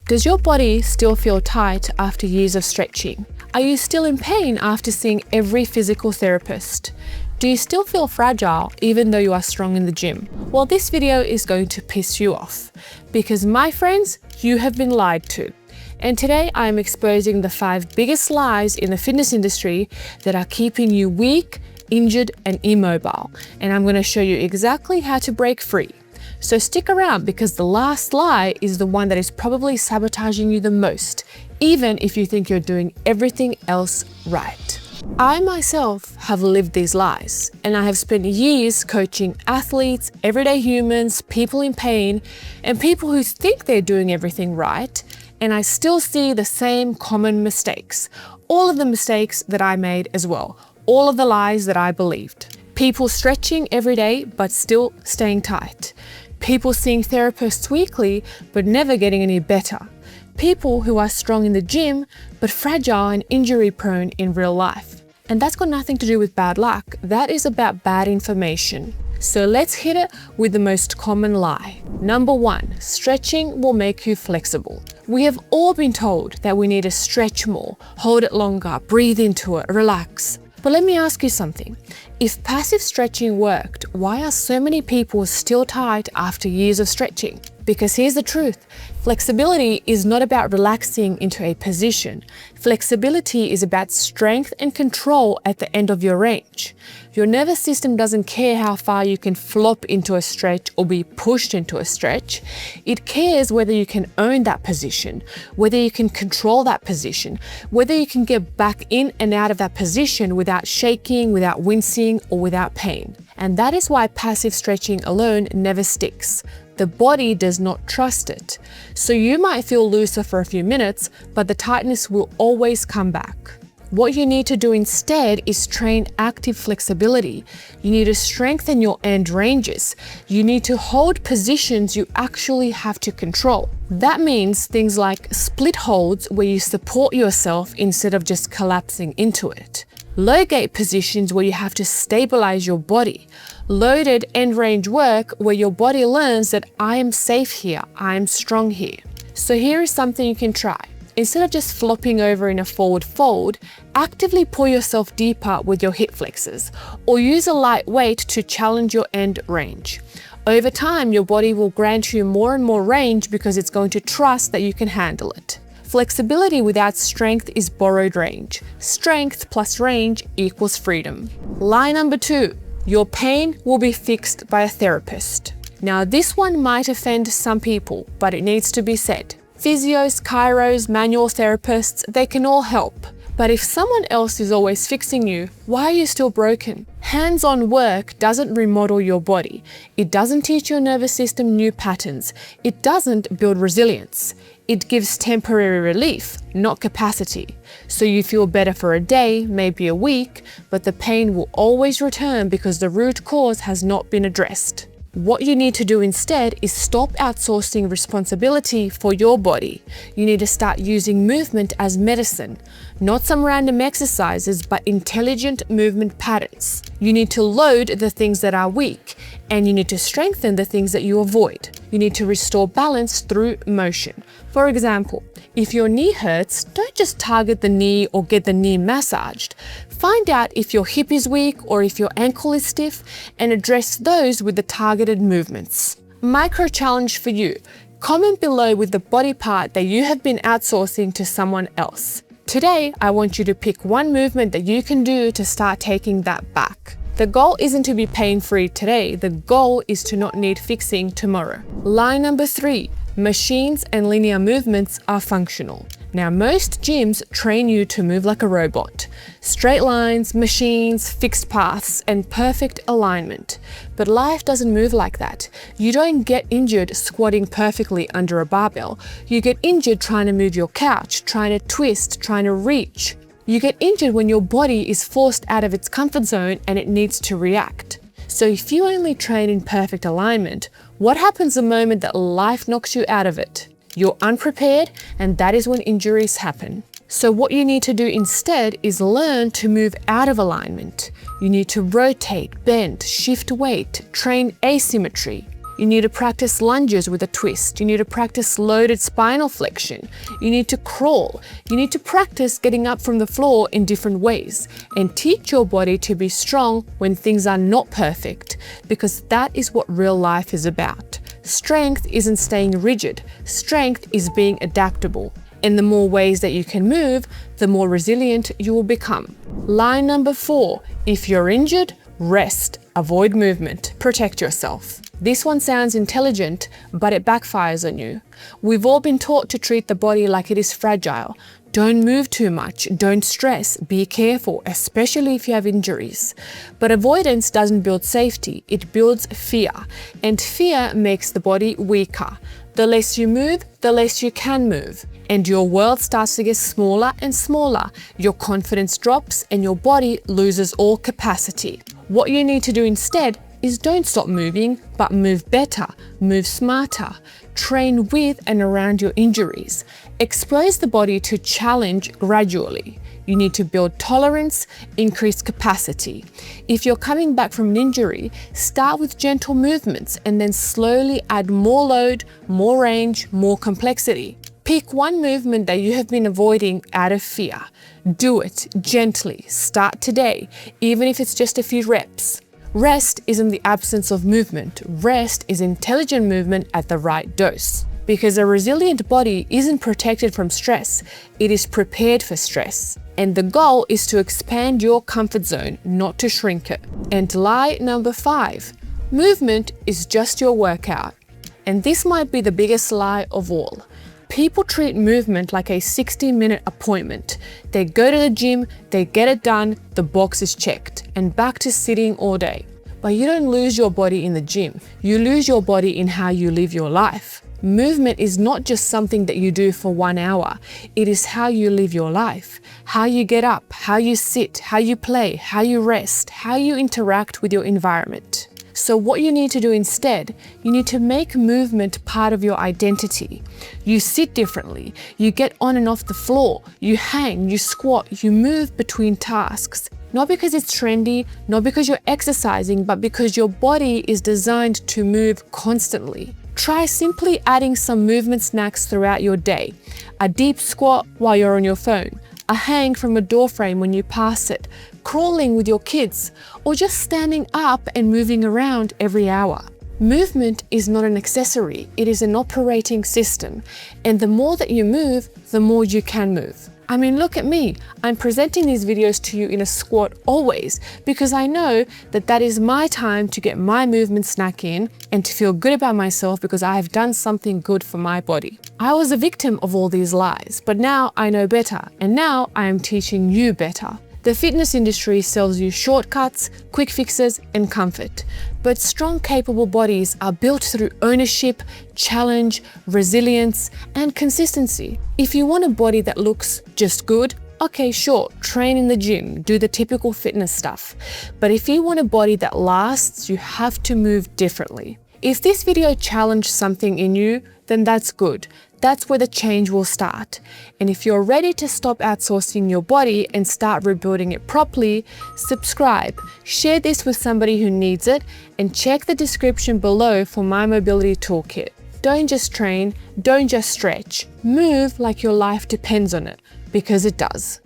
Does your body still feel tight after years of stretching? Are you still in pain after seeing every physical therapist? Do you still feel fragile even though you are strong in the gym? Well, this video is going to piss you off because, my friends, you have been lied to. And today I am exposing the 5 biggest lies in the fitness industry that are keeping you weak, injured, and immobile. And I'm going to show you exactly how to break free. So stick around because the last lie is the one that is probably sabotaging you the most, even if you think you're doing everything else right. I myself have lived these lies, and I have spent years coaching athletes, everyday humans, people in pain, and people who think they're doing everything right, and I still see the same common mistakes. All of the mistakes that I made as well. All of the lies that I believed. People stretching every day but still staying tight. People seeing therapists weekly but never getting any better. People who are strong in the gym but fragile and injury prone in real life. And that's got nothing to do with bad luck. That is about bad information. So let's hit it with the most common lie. Number 1, stretching will make you flexible. We have all been told that we need to stretch more, hold it longer, breathe into it, relax. But let me ask you something. If passive stretching worked, why are so many people still tight after years of stretching? Because here's the truth. Flexibility is not about relaxing into a position. Flexibility is about strength and control at the end of your range. Your nervous system doesn't care how far you can flop into a stretch or be pushed into a stretch. It cares whether you can own that position, whether you can control that position, whether you can get back in and out of that position without shaking, without wincing, or without pain. And that is why passive stretching alone never sticks. The body does not trust it. So you might feel looser for a few minutes, but the tightness will always come back. What you need to do instead is train active flexibility. You need to strengthen your end ranges. You need to hold positions you actually have to control. That means things like split holds where you support yourself instead of just collapsing into it. Low gate positions where you have to stabilize your body. Loaded end range work where your body learns that I am safe here, I am strong here. So here is something you can try. Instead of just flopping over in a forward fold, actively pull yourself deeper with your hip flexors or use a light weight to challenge your end range. Over time, your body will grant you more and more range because it's going to trust that you can handle it. Flexibility without strength is borrowed range. Strength plus range equals freedom. Lie number 2, your pain will be fixed by a therapist. Now this one might offend some people, but it needs to be said. Physios, chiros, manual therapists, they can all help. But if someone else is always fixing you, why are you still broken? Hands-on work doesn't remodel your body. It doesn't teach your nervous system new patterns. It doesn't build resilience. It gives temporary relief, not capacity. So you feel better for a day, maybe a week, but the pain will always return because the root cause has not been addressed. What you need to do instead is stop outsourcing responsibility for your body. You need to start using movement as medicine, not some random exercises, but intelligent movement patterns. You need to load the things that are weak, and you need to strengthen the things that you avoid. You need to restore balance through motion. For example, if your knee hurts, don't just target the knee or get the knee massaged. Find out if your hip is weak or if your ankle is stiff and address those with the targeted movements. Micro challenge for you. Comment below with the body part that you have been outsourcing to someone else. Today, I want you to pick one movement that you can do to start taking that back. The goal isn't to be pain-free today. The goal is to not need fixing tomorrow. Lie number 3. Machines and linear movements are functional. Now, most gyms train you to move like a robot. Straight lines, machines, fixed paths, and perfect alignment. But life doesn't move like that. You don't get injured squatting perfectly under a barbell. You get injured trying to move your couch, trying to twist, trying to reach. You get injured when your body is forced out of its comfort zone and it needs to react. So if you only train in perfect alignment, what happens the moment that life knocks you out of it? You're unprepared, and that is when injuries happen. So what you need to do instead is learn to move out of alignment. You need to rotate, bend, shift weight, train asymmetry. You need to practice lunges with a twist. You need to practice loaded spinal flexion. You need to crawl. You need to practice getting up from the floor in different ways and teach your body to be strong when things are not perfect, because that is what real life is about. Strength isn't staying rigid. Strength is being adaptable. And the more ways that you can move, the more resilient you will become. Line number 4, if you're injured, rest. Avoid movement. Protect yourself. This one sounds intelligent, but it backfires on you. We've all been taught to treat the body like it is fragile. Don't move too much, don't stress, be careful, especially if you have injuries. But avoidance doesn't build safety, it builds fear. And fear makes the body weaker. The less you move, the less you can move. And your world starts to get smaller and smaller. Your confidence drops and your body loses all capacity. What you need to do instead is don't stop moving, but move better, move smarter, train with and around your injuries. Expose the body to challenge gradually. You need to build tolerance, increase capacity. If you're coming back from an injury, start with gentle movements and then slowly add more load, more range, more complexity. Pick one movement that you have been avoiding out of fear. Do it gently. Start today, even if it's just a few reps. Rest isn't the absence of movement. Rest is intelligent movement at the right dose. Because a resilient body isn't protected from stress, it is prepared for stress. And the goal is to expand your comfort zone, not to shrink it. And lie number 5, movement is just your workout. And this might be the biggest lie of all. People treat movement like a 60-minute appointment. They go to the gym, they get it done, the box is checked, and back to sitting all day. But you don't lose your body in the gym. You lose your body in how you live your life. Movement is not just something that you do for 1 hour. It is how you live your life, how you get up, how you sit, how you play, how you rest, how you interact with your environment. So what you need to do instead, you need to make movement part of your identity. You sit differently, you get on and off the floor, you hang, you squat, you move between tasks. Not because it's trendy, not because you're exercising, but because your body is designed to move constantly. Try simply adding some movement snacks throughout your day. A deep squat while you're on your phone, a hang from a door frame when you pass it, crawling with your kids, or just standing up and moving around every hour. Movement is not an accessory, it is an operating system. And the more that you move, the more you can move. I mean, look at me. I'm presenting these videos to you in a squat always because I know that that is my time to get my movement snack in and to feel good about myself because I have done something good for my body. I was a victim of all these lies, but now I know better, and now I am teaching you better. The fitness industry sells you shortcuts, quick fixes, and comfort. But strong, capable bodies are built through ownership, challenge, resilience, and consistency. If you want a body that looks just good, okay, sure, train in the gym, do the typical fitness stuff. But if you want a body that lasts, you have to move differently. If this video challenged something in you, then that's good. That's where the change will start. And if you're ready to stop outsourcing your body and start rebuilding it properly, subscribe, share this with somebody who needs it, and check the description below for my mobility toolkit. Don't just train, don't just stretch. Move like your life depends on it, because it does.